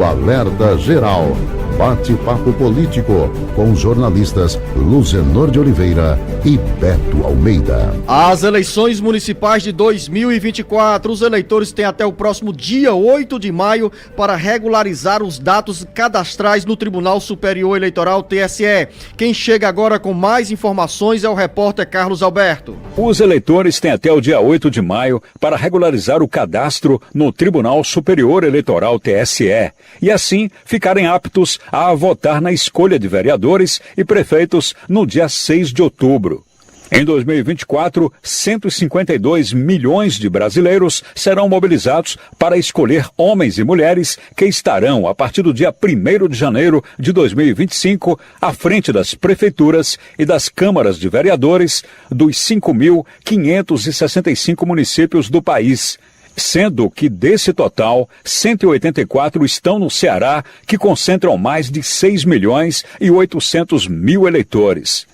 Alerta Geral. Bate-papo político com os jornalistas Luzenor de Oliveira e Beto Almeida. As eleições municipais de 2024, os eleitores têm até o próximo dia 8 de maio para regularizar os dados cadastrais no Tribunal Superior Eleitoral, TSE. Quem chega agora com mais informações é o repórter Carlos Alberto. Os eleitores têm até o dia 8 de maio para regularizar o cadastro no Tribunal Superior Eleitoral, TSE, e assim ficarem aptos a votar na escolha de vereadores e prefeitos no dia 6 de outubro. Em 2024, 152 milhões de brasileiros serão mobilizados para escolher homens e mulheres que estarão, a partir do dia 1º de janeiro de 2025, à frente das prefeituras e das câmaras de vereadores dos 5.565 municípios do país, sendo que desse total, 184 estão no Ceará, que concentram mais de 6 milhões e 800 mil eleitores.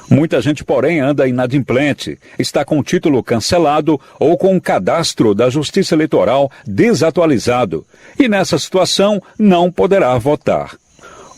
Muita gente, porém, anda inadimplente, está com o título cancelado ou com o cadastro da Justiça Eleitoral desatualizado e, nessa situação, não poderá votar.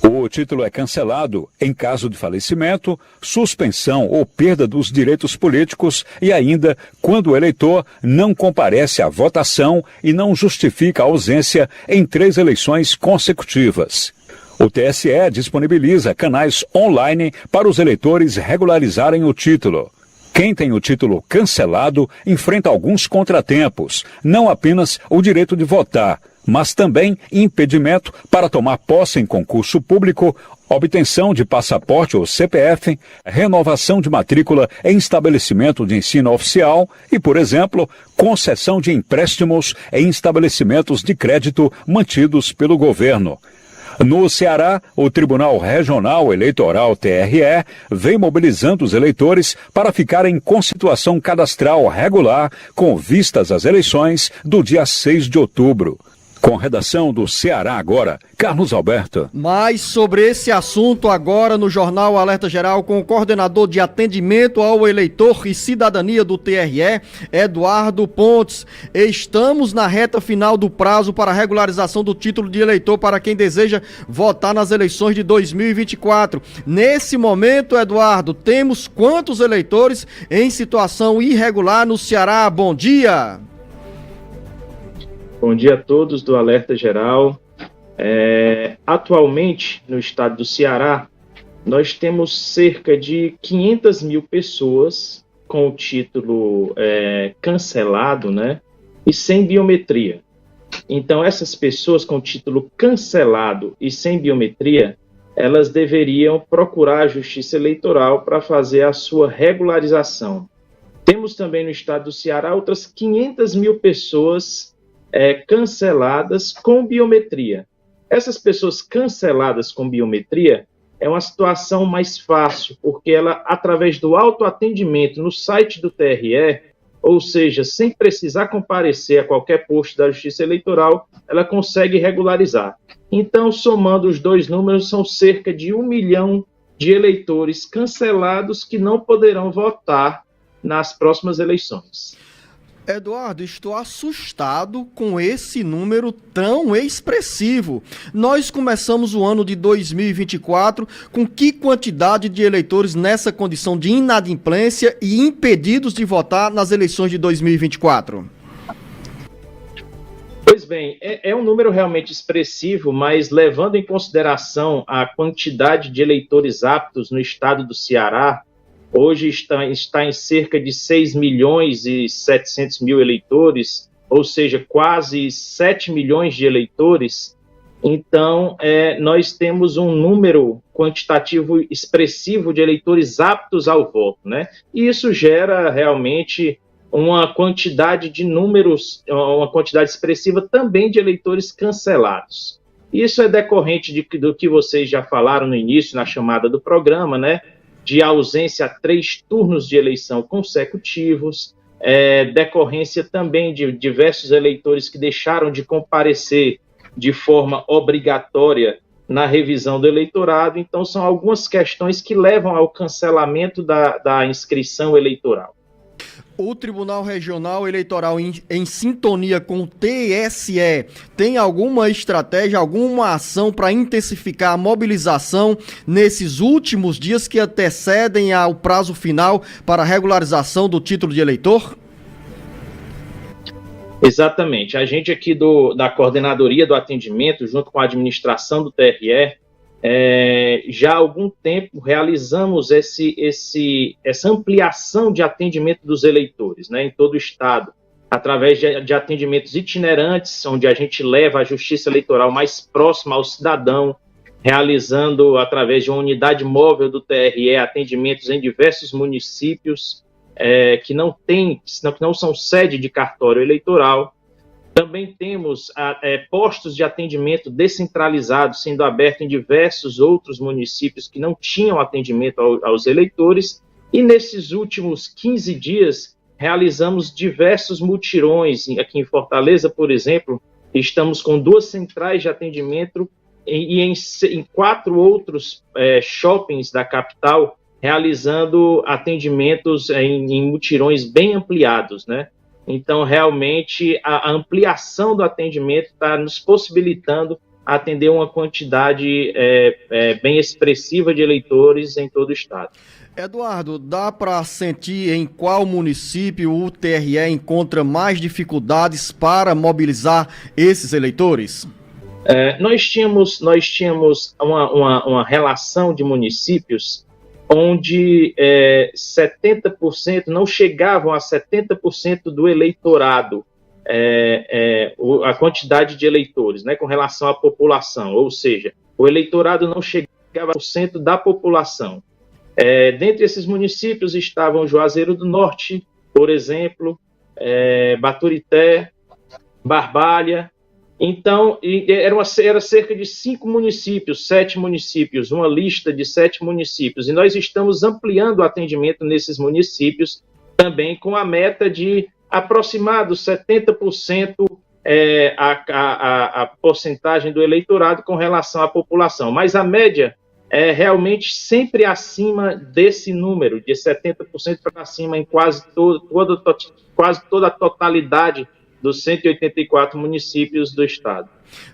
O título é cancelado em caso de falecimento, suspensão ou perda dos direitos políticos e ainda quando o eleitor não comparece à votação e não justifica a ausência em 3 eleições consecutivas. O TSE disponibiliza canais online para os eleitores regularizarem o título. Quem tem o título cancelado enfrenta alguns contratempos, não apenas o direito de votar, mas também impedimento para tomar posse em concurso público, obtenção de passaporte ou CPF, renovação de matrícula em estabelecimento de ensino oficial e, por exemplo, concessão de empréstimos em estabelecimentos de crédito mantidos pelo governo. No Ceará, o Tribunal Regional Eleitoral, TRE, vem mobilizando os eleitores para ficarem com situação cadastral regular com vistas às eleições do dia 6 de outubro. Com redação do Ceará Agora, Carlos Alberto. Mais sobre esse assunto agora no Jornal Alerta Geral com o coordenador de atendimento ao eleitor e cidadania do TRE, Eduardo Pontes. Estamos na reta final do prazo para a regularização do título de eleitor para quem deseja votar nas eleições de 2024. Nesse momento, Eduardo, temos quantos eleitores em situação irregular no Ceará? Bom dia! Bom dia a todos do Alerta Geral. Atualmente, no estado do Ceará, nós temos cerca de 500 mil pessoas com o título cancelado, né, e sem biometria. Então, essas pessoas com o título cancelado e sem biometria, elas deveriam procurar a Justiça Eleitoral para fazer a sua regularização. Temos também no estado do Ceará outras 500 mil pessoas canceladas com biometria. Essas pessoas canceladas com biometria é uma situação mais fácil, porque ela, através do autoatendimento no site do TRE, ou seja, sem precisar comparecer a qualquer posto da Justiça Eleitoral, ela consegue regularizar. Então, somando os dois números, são cerca de 1 milhão de eleitores cancelados que não poderão votar nas próximas eleições. Eduardo, estou assustado com esse número tão expressivo. Nós começamos o ano de 2024 com que quantidade de eleitores nessa condição de inadimplência e impedidos de votar nas eleições de 2024? Pois bem, é um número realmente expressivo, mas levando em consideração a quantidade de eleitores aptos no estado do Ceará, hoje está em cerca de 6 milhões e 700 mil eleitores, ou seja, quase 7 milhões de eleitores. Então, nós temos um número quantitativo expressivo de eleitores aptos ao voto, né? E isso gera realmente uma quantidade de números, uma quantidade expressiva também de eleitores cancelados. Isso é decorrente do que vocês já falaram no início, na chamada do programa, né? De ausência a 3 turnos de eleição consecutivos, decorrência também de diversos eleitores que deixaram de comparecer de forma obrigatória na revisão do eleitorado. Então, são algumas questões que levam ao cancelamento da inscrição eleitoral. O Tribunal Regional Eleitoral, em sintonia com o TSE, tem alguma estratégia, alguma ação para intensificar a mobilização nesses últimos dias que antecedem ao prazo final para a regularização do título de eleitor? Exatamente. A gente aqui da Coordenadoria do Atendimento, junto com a administração do TRE, já há algum tempo realizamos essa ampliação de atendimento dos eleitores, né, em todo o estado, através de atendimentos itinerantes, onde a gente leva a justiça eleitoral mais próxima ao cidadão, realizando, através de uma unidade móvel do TRE, atendimentos em diversos municípios que não são sede de cartório eleitoral. Também temos postos de atendimento descentralizados sendo abertos em diversos outros municípios que não tinham atendimento aos eleitores. E nesses últimos 15 dias, realizamos diversos mutirões. Aqui em Fortaleza, por exemplo, estamos com 2 centrais de atendimento e em 4 outros shoppings da capital, realizando atendimentos em mutirões bem ampliados, né? Então, realmente, a ampliação do atendimento está nos possibilitando atender uma quantidade bem expressiva de eleitores em todo o estado. Eduardo, dá para sentir em qual município o TRE encontra mais dificuldades para mobilizar esses eleitores? Nós tínhamos uma relação de municípios onde 70%, não chegavam a 70% do eleitorado, a quantidade de eleitores, né, com relação à população, ou seja, o eleitorado não chegava a 100% da população. Dentre esses municípios estavam Juazeiro do Norte, por exemplo, Baturité, Barbalha. Então, era cerca de 5 municípios, 7 municípios, uma lista de 7 municípios. E nós estamos ampliando o atendimento nesses municípios, também com a meta de aproximar dos 70% a porcentagem do eleitorado com relação à população. Mas a média é realmente sempre acima desse número, de 70% para cima, em quase toda a totalidade dos 184 municípios do estado.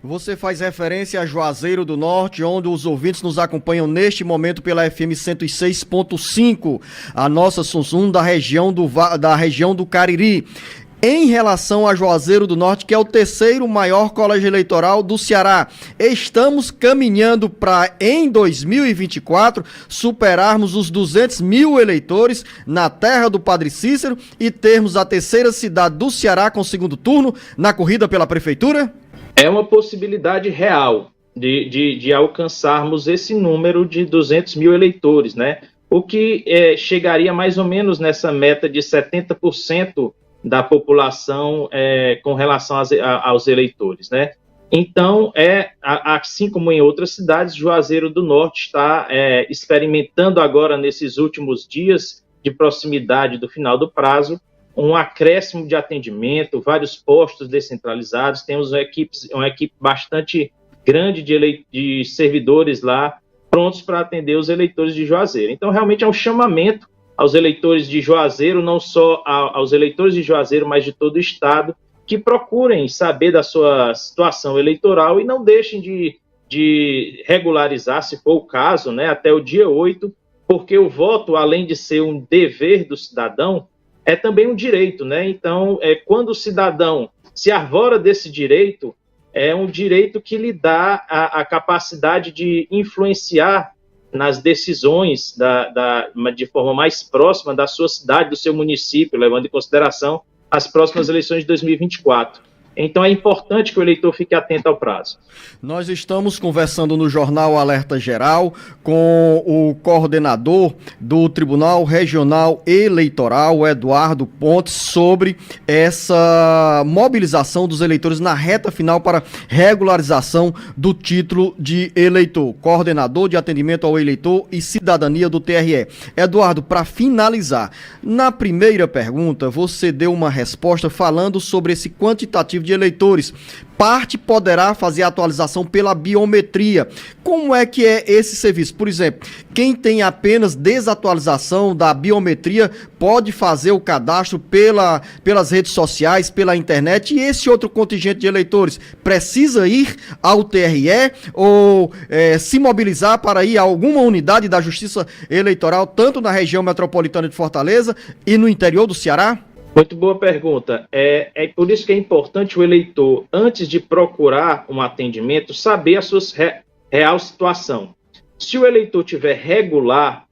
Você faz referência a Juazeiro do Norte, onde os ouvintes nos acompanham neste momento pela FM 106.5, a nossa Sunsum da região do Cariri. Em relação a Juazeiro do Norte, que é o 3º maior colégio eleitoral do Ceará, estamos caminhando para, em 2024, superarmos os 200 mil eleitores na terra do Padre Cícero e termos a 3ª cidade do Ceará com 2º turno na corrida pela prefeitura? É uma possibilidade real de alcançarmos esse número de 200 mil eleitores, né? O que chegaria mais ou menos nessa meta de 70% da população com relação aos eleitores, né? Então, assim como em outras cidades, Juazeiro do Norte está experimentando agora, nesses últimos dias de proximidade do final do prazo, um acréscimo de atendimento, vários postos descentralizados, temos uma equipe bastante grande de servidores lá, prontos para atender os eleitores de Juazeiro. Então, realmente é um chamamento aos eleitores de Juazeiro, não só aos eleitores de Juazeiro, mas de todo o estado, que procurem saber da sua situação eleitoral e não deixem de regularizar, se for o caso, né, até o dia 8, porque o voto, além de ser um dever do cidadão, é também um direito, né? Então, quando o cidadão se arvora desse direito, é um direito que lhe dá a capacidade de influenciar nas decisões de forma mais próxima da sua cidade, do seu município, levando em consideração as próximas eleições de 2024. Então é importante que o eleitor fique atento ao prazo. Nós estamos conversando no Jornal Alerta Geral com o coordenador do Tribunal Regional Eleitoral, Eduardo Pontes, sobre essa mobilização dos eleitores na reta final para regularização do título de eleitor. Coordenador de atendimento ao eleitor e cidadania do TRE. Eduardo, para finalizar, na primeira pergunta você deu uma resposta falando sobre esse quantitativo de eleitores, parte poderá fazer a atualização pela biometria. Como é que é esse serviço? Por exemplo, quem tem apenas desatualização da biometria pode fazer o cadastro pelas redes sociais, pela internet, e esse outro contingente de eleitores precisa ir ao TRE ou se mobilizar para ir a alguma unidade da Justiça Eleitoral, tanto na região metropolitana de Fortaleza e no interior do Ceará? Muito boa pergunta. É por isso que é importante o eleitor, antes de procurar um atendimento, saber a sua real situação. Se o eleitor tiver regular,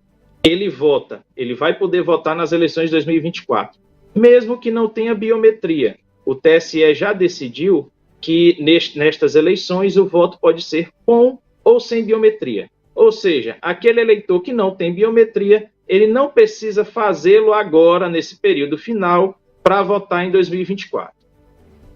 ele vota. Ele vai poder votar nas eleições de 2024, mesmo que não tenha biometria. O TSE já decidiu que nestas eleições o voto pode ser com ou sem biometria. Ou seja, aquele eleitor que não tem biometria, ele não precisa fazê-lo agora, nesse período final, para votar em 2024.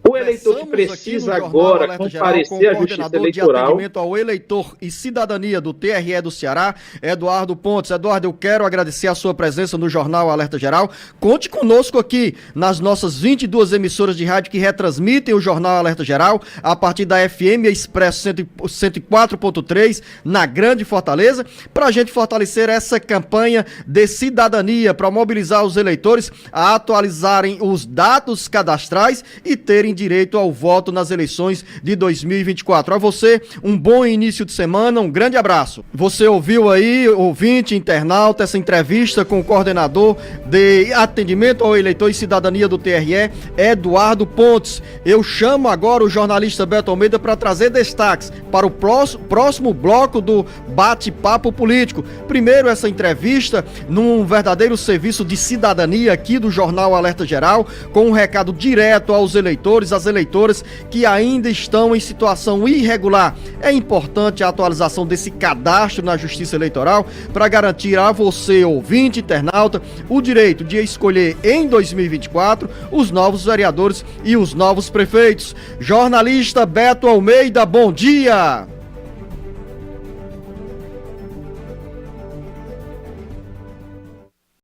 O eleitor que precisa agora comparecer à Justiça Eleitoral... de atendimento ao eleitor e cidadania do TRE do Ceará, Eduardo Pontes. Eduardo, eu quero agradecer a sua presença no Jornal Alerta Geral. Conte conosco aqui nas nossas 22 emissoras de rádio que retransmitem o Jornal Alerta Geral, a partir da FM Expresso 104.3, na Grande Fortaleza, para a gente fortalecer essa campanha de cidadania, para mobilizar os eleitores a atualizarem os dados cadastrais e terem direito ao voto nas eleições de 2024. A você, um bom início de semana, um grande abraço. Você ouviu aí, ouvinte, internauta, essa entrevista com o coordenador de atendimento ao eleitor e cidadania do TRE, Eduardo Pontes. Eu chamo agora o jornalista Beto Almeida para trazer destaques para o próximo bloco do Bate-Papo Político. Primeiro, essa entrevista num verdadeiro serviço de cidadania aqui do Jornal Alerta Geral, com um recado direto aos eleitores, às eleitoras que ainda estão em situação irregular. É importante a atualização desse cadastro na Justiça Eleitoral para garantir a você, ouvinte, internauta, o direito de escolher em 2024 os novos vereadores e os novos prefeitos. Jornalista Beto Almeida, bom dia!